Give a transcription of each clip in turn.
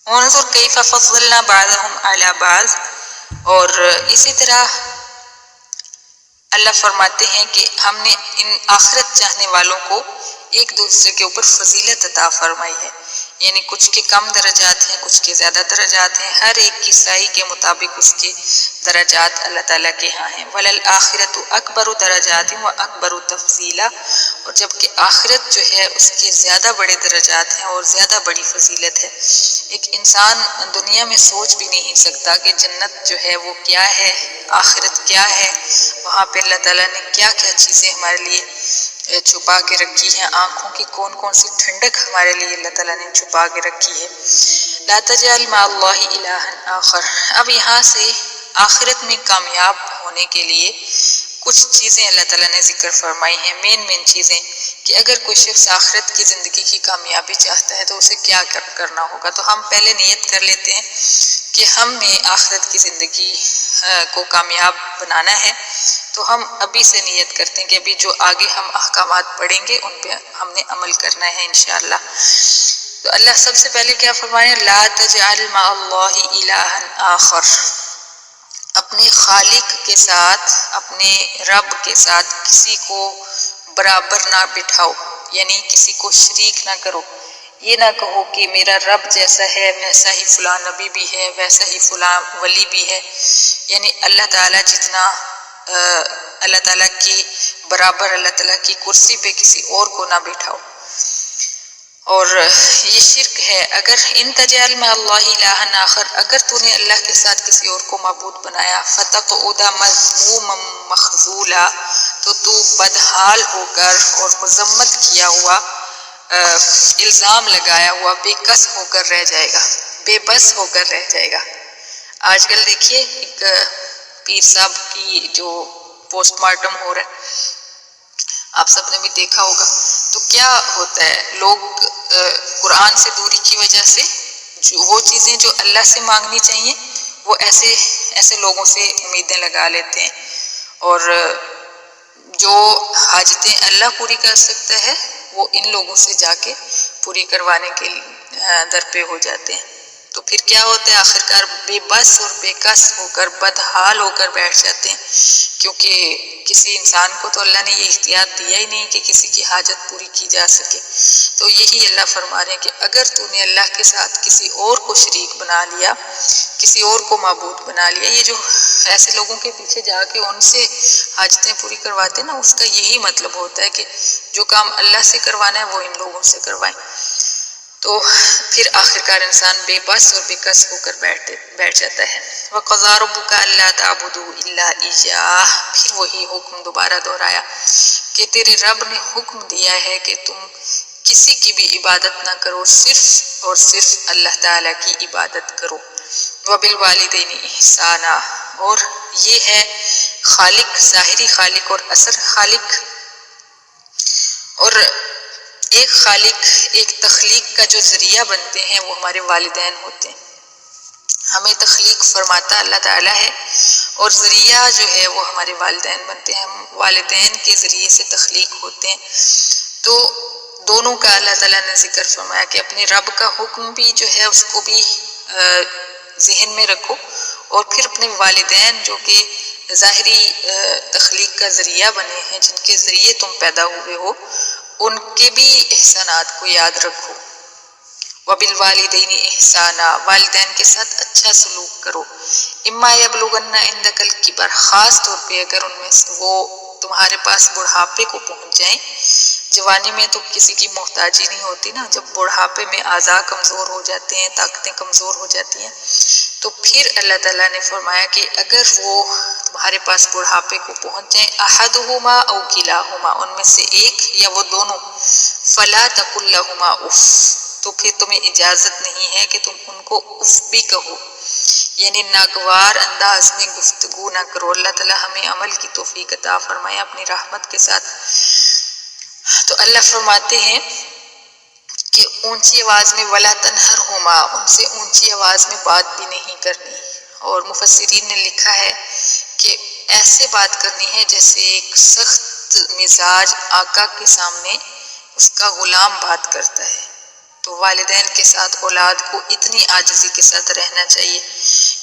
انظر کیف فضلنا بعضهم علی بعض. اور اسی طرح اللہ فرماتے ہیں کہ ہم نے ان آخرت چاہنے والوں کو ایک دوسرے کے اوپر فضیلت عطا فرمائی ہے، یعنی کچھ کے کم درجات ہیں، کچھ کے زیادہ درجات ہیں، ہر ایک کی سعی کے مطابق اس کے درجات اللہ تعالیٰ کے ہاں ہیں. وَلَلْآخِرَةُ أَكْبَرُ دَرَجَاتٍ وَأَكْبَرُ تَفْضِيلًا. اور جبکہ آخرت جو ہے اس کے زیادہ بڑے درجات ہیں اور زیادہ بڑی فضیلت ہے. ایک انسان دنیا میں سوچ بھی نہیں سکتا کہ جنت جو ہے وہ کیا ہے، آخرت کیا ہے، وہاں پہ اللہ تعالیٰ نے کیا کیا چیزیں ہمارے لیے چھپا کے رکھی ہیں، آنکھوں کی کون کون سی ٹھنڈک ہمارے لیے اللہ تعالیٰ نے چھپا کے رکھی ہے. لا تجعل مع اللہ الہا آخر. اب یہاں سے آخرت میں کامیاب ہونے کے لیے کچھ چیزیں اللہ تعالیٰ نے ذکر فرمائی ہیں، مین چیزیں، کہ اگر کوئی شخص آخرت کی زندگی کی کامیابی چاہتا ہے تو اسے کیا کرنا ہوگا. تو ہم پہلے نیت کر لیتے ہیں کہ ہم نے آخرت کی زندگی کو کامیاب بنانا ہے، تو ہم ابھی سے نیت کرتے ہیں کہ ابھی جو آگے ہم احکامات پڑھیں گے ان پہ ہم نے عمل کرنا ہے انشاءاللہ. تو اللہ سب سے پہلے کیا فرمایا؟ لا تجعل مع اللہ الہا آخر. اپنے خالق کے ساتھ، اپنے رب کے ساتھ کسی کو برابر نہ بٹھاؤ، یعنی کسی کو شریک نہ کرو. یہ نہ کہو کہ میرا رب جیسا ہے ویسا ہی فلاں نبی بھی ہے، ویسا ہی فلاں ولی بھی ہے. یعنی اللہ تعالیٰ جتنا اللہ تعالیٰ کی برابر اللہ تعالیٰ کی کرسی پہ کسی اور کو نہ بٹھاؤ. اور یہ شرک ہے. اگر ان تجعل مع اللہ الہا آخر، اگر تو نے اللہ کے ساتھ کسی اور کو معبود بنایا، فتقعد مذموما مخذولا، تو بدحال ہو کر اور مذمت کیا ہوا، الزام لگایا ہوا، بے کس ہو کر رہ جائے گا، بے بس ہو کر رہ جائے گا. آج کل دیکھیے ایک پیر صاحب کی جو پوسٹ مارٹم ہو رہا ہے، آپ سب نے بھی دیکھا ہوگا، تو کیا ہوتا ہے، لوگ قرآن سے دوری کی وجہ سے وہ چیزیں جو اللہ سے مانگنی چاہیے وہ ایسے لوگوں سے امیدیں لگا لیتے ہیں، اور جو حاجتیں اللہ پوری کر سکتا ہے وہ ان لوگوں سے جا کے پوری کروانے کے در پہ ہو جاتے ہیں. تو پھر کیا ہوتا ہے، آخرکار بے بس اور بے کس ہو کر بدحال ہو کر بیٹھ جاتے ہیں، کیونکہ کسی انسان کو تو اللہ نے یہ اختیار دیا ہی نہیں کہ کسی کی حاجت پوری کی جا سکے. تو یہی اللہ فرما رہے ہیں کہ اگر تو نے اللہ کے ساتھ کسی اور کو شریک بنا لیا، کسی اور کو معبود بنا لیا، یہ جو ایسے لوگوں کے پیچھے جا کے ان سے حاجتیں پوری کرواتے ہیں نا، اس کا یہی مطلب ہوتا ہے کہ جو کام اللہ سے کروانا ہے وہ ان لوگوں سے کروائیں. تو پھر آخرکار انسان بے بس اور بے کس ہو کر بیٹھ جاتا ہے. وَقَضَىٰ رَبُّكَ أَلَّا تَعْبُدُوا إِلَّا إِيَّاهُ. پھر وہی حکم دوبارہ دہرایا کہ تیرے رب نے حکم دیا ہے کہ تم کسی کی بھی عبادت نہ کرو، صرف اور صرف اللہ تعالیٰ کی عبادت کرو. وَبِالْوَالِدَيْنِ إِحْسَانًا. اور یہ ہے خالق، ظاہری خالق اور اصل خالق. اور ایک خالق، ایک تخلیق کا جو ذریعہ بنتے ہیں وہ ہمارے والدین ہوتے ہیں. ہمیں تخلیق فرماتا اللہ تعالیٰ ہے، اور ذریعہ جو ہے وہ ہمارے والدین بنتے ہیں. ہم والدین کے ذریعے سے تخلیق ہوتے ہیں. تو دونوں کا اللہ تعالیٰ نے ذکر فرمایا کہ اپنے رب کا حکم بھی جو ہے اس کو بھی ذہن میں رکھو، اور پھر اپنے والدین جو کہ ظاہری تخلیق کا ذریعہ بنے ہیں، جن کے ذریعے تم پیدا ہوئے ہو، ان کے بھی احسانات کو یاد رکھو. وَبِالْوَالِدَيْنِ إِحْسَانًا. والدین کے ساتھ اچھا سلوک کرو. إِمَّا يَبْلُغَنَّ عِندَكَ الْكِبَرَ. خاص طور پہ اگر ان میں سے وہ تمہارے پاس بڑھاپے کو پہنچ جائیں. جوانی میں تو کسی کی محتاجی نہیں ہوتی نا، جب بڑھاپے میں اعضاء کمزور ہو جاتے ہیں، طاقتیں کمزور ہو جاتی ہیں، تو پھر اللہ تعالیٰ نے فرمایا کہ اگر وہ تمہارے پاس بڑھاپے کو پہنچ جائیں، احدہما او کلاہما، ان میں سے ایک یا وہ دونوں، فلا تقل لہما اف. تو پھر تمہیں اجازت نہیں ہے کہ تم ان کو اف بھی کہو، یعنی ناگوار انداز میں گفتگو نہ کرو. اللہ تعالیٰ ہمیں عمل کی توفیق عطا فرمائے اپنی رحمت کے ساتھ. تو اللہ فرماتے ہیں کہ اونچی آواز میں ولا تنہرہما، ان سے اونچی آواز میں بات بھی نہیں کرنی. اور مفسرین نے لکھا ہے کہ ایسے بات کرنی ہے جیسے ایک سخت مزاج آقا کے سامنے اس کا غلام بات کرتا ہے. تو والدین کے ساتھ اولاد کو اتنی عاجزی کے ساتھ رہنا چاہیے،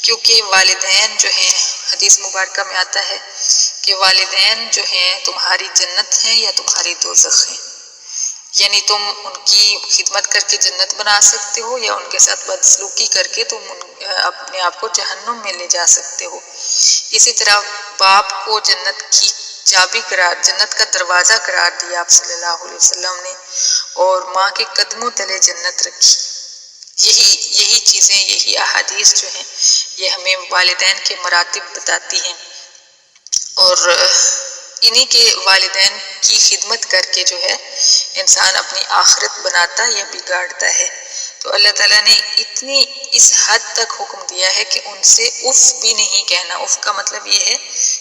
کیونکہ والدین جو ہیں، حدیث مبارکہ میں آتا ہے کہ والدین جو ہیں تمہاری جنت ہیں یا تمہاری دوزخ ہیں، یعنی تم ان کی خدمت کر کے جنت بنا سکتے ہو یا ان کے ساتھ بدسلوکی کر کے تم اپنے آپ کو جہنم میں لے جا سکتے ہو۔ اسی طرح باپ کو جنت کی چابی جنت کا دروازہ قرار دیا آپ صلی اللہ علیہ وسلم نے، اور ماں کے قدموں تلے جنت رکھی۔ یہی چیزیں، یہی احادیث جو ہیں یہ ہمیں والدین کے مراتب بتاتی ہیں، اور انہی کے والدین کی خدمت کر کے جو ہے انسان اپنی آخرت بناتا یا بگاڑتا ہے۔ تو اللہ تعالیٰ نے اتنی اس حد تک حکم دیا ہے کہ ان سے اف بھی نہیں کہنا۔ اف کا مطلب یہ ہے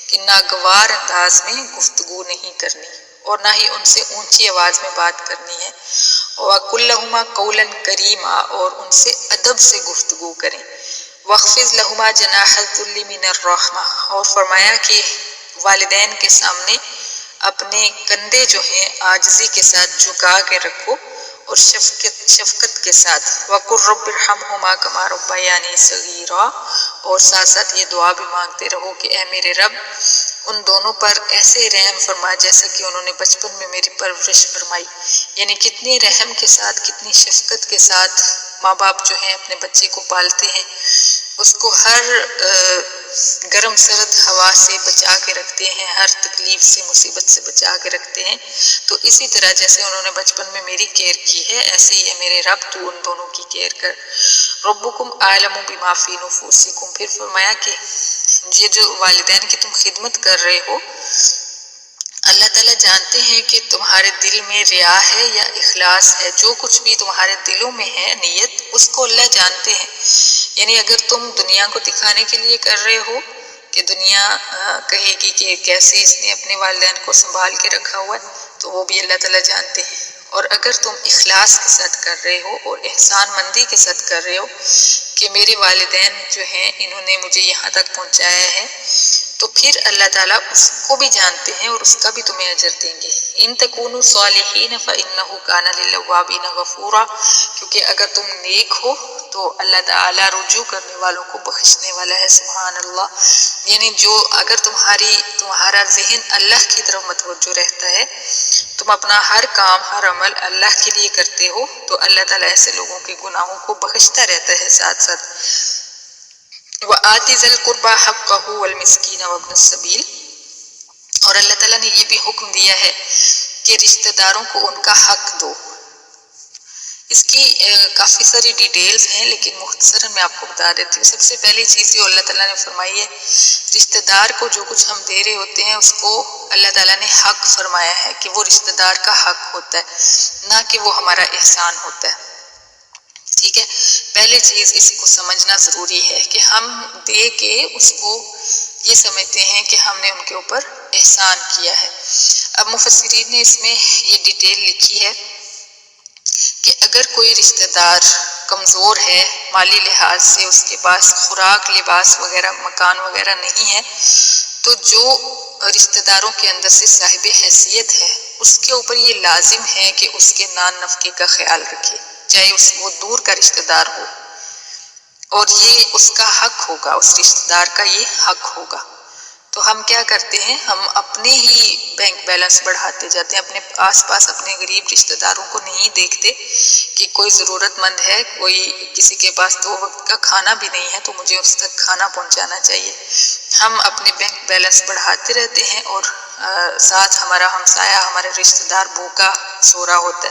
کہ ناگوار انداز میں گفتگو نہیں کرنی، اور نہ ہی ان سے اونچی آواز میں بات کرنی ہے۔ وَقُلْ لَهُمَا قَوْلًا كَرِيمًا، اور ان سے ادب سے گفتگو کریں۔ وَاخْفِضْ لَهُمَا جَنَاحَ الذُّلِّ مِنَ الرَّحْمَةِ، اور فرمایا کہ والدین کے سامنے اپنے کندھے جو ہیں عاجزی کے ساتھ جھکا کے رکھو اور شفقت کے ساتھ۔ وَقُلْ رَبِّ ارْحَمْهُمَا كَمَا رَبَّيَانِي صَغِيرًا، اور ساتھ ساتھ یہ دعا بھی مانگتے رہو کہ اے میرے رب ان دونوں پر ایسے رحم فرما جیسا کہ انہوں نے بچپن میں میری پرورش فرمائی۔ یعنی کتنی رحم کے ساتھ، کتنی شفقت کے ساتھ ماں باپ جو ہیں اپنے بچے کو پالتے ہیں، اس کو ہر گرم سرد ہوا سے بچا کے رکھتے ہیں، ہر تکلیف سے، مصیبت سے بچا کے رکھتے ہیں۔ تو اسی طرح جیسے انہوں نے بچپن میں میری کیئر کی ہے، ایسے ہی ہے میرے رب تو ان دونوں کی کیئر کر۔ ربکم اعلم بما فی نفوسکم، پھر فرمایا کہ یہ جو والدین کی تم خدمت کر رہے ہو، اللہ تعالیٰ جانتے ہیں کہ تمہارے دل میں ریا ہے یا اخلاص ہے، جو کچھ بھی تمہارے دلوں میں ہے نیت، اس کو اللہ جانتے ہیں۔ یعنی اگر تم دنیا کو دکھانے کے لیے کر رہے ہو کہ دنیا کہے گی کہ کیسے اس نے اپنے والدین کو سنبھال کے رکھا ہوا ہے، تو وہ بھی اللہ تعالیٰ جانتے ہیں۔ اور اگر تم اخلاص کے ساتھ کر رہے ہو اور احسان مندی کے ساتھ کر رہے ہو کہ میرے والدین جو ہیں انہوں نے مجھے یہاں تک پہنچایا ہے، تو پھر اللہ تعالیٰ اس کو بھی جانتے ہیں اور اس کا بھی تمہیں اجر دیں گے۔ ان تکونوا صالحین فإنہ کان للأوابین غفورا، کیونکہ اگر تم نیک ہو تو اللہ تعالیٰ رجوع کرنے والوں کو بخشنے والا ہے۔ سبحان اللہ۔ یعنی جو اگر تمہارا ذہن اللہ کی طرف متوجہ رہتا ہے، تم اپنا ہر کام، ہر عمل اللہ کے لیے کرتے ہو، تو اللہ تعالیٰ ایسے لوگوں کے گناہوں کو بخشتا رہتا ہے ساتھ ساتھ۔ وَآتِ ذِي الْقُرْبَى حَقَّهُ وَالْمِسْكِينَ وَابْنَ السَّبِيلِ، اور اللہ تعالیٰ نے یہ بھی حکم دیا ہے کہ رشتہ داروں کو ان کا حق دو۔ اس کی کافی ساری ڈیٹیلز ہیں، لیکن مختصراً میں آپ کو بتا دیتی ہوں۔ سب سے پہلی چیز جو اللہ تعالیٰ نے فرمائی ہے، رشتہ دار کو جو کچھ ہم دے رہے ہوتے ہیں اس کو اللہ تعالیٰ نے حق فرمایا ہے کہ وہ رشتہ دار کا حق ہوتا ہے، نہ کہ وہ ہمارا احسان ہوتا ہے۔ ٹھیک ہے، پہلے چیز اس کو سمجھنا ضروری ہے کہ ہم دے کے اس کو یہ سمجھتے ہیں کہ ہم نے ان کے اوپر احسان کیا ہے۔ اب مفسرین نے اس میں یہ ڈیٹیل لکھی ہے کہ اگر کوئی رشتہ دار کمزور ہے مالی لحاظ سے، اس کے پاس خوراک، لباس وغیرہ، مکان وغیرہ نہیں ہے، تو جو رشتہ داروں کے اندر سے صاحب حیثیت ہے اس کے اوپر یہ لازم ہے کہ اس کے نان نفقے کا خیال رکھے، چاہے وہ دور کا رشتہ دار ہو، اور یہ اس کا حق ہوگا، اس رشتہ دار کا یہ حق ہوگا۔ تو ہم کیا کرتے ہیں، ہم اپنے ہی بینک بیلنس بڑھاتے جاتے ہیں، اپنے آس پاس اپنے غریب رشتہ داروں کو نہیں دیکھتے کہ کوئی ضرورت مند ہے، کوئی کسی کے پاس 2 وقت کا کھانا بھی نہیں ہے تو مجھے اس تک کھانا پہنچانا چاہیے۔ ہم اپنے بینک بیلنس بڑھاتے رہتے ہیں اور ساتھ ہمارا ہمسایہ، ہمارے رشتہ دار بھوکا سو رہا ہوتا ہے۔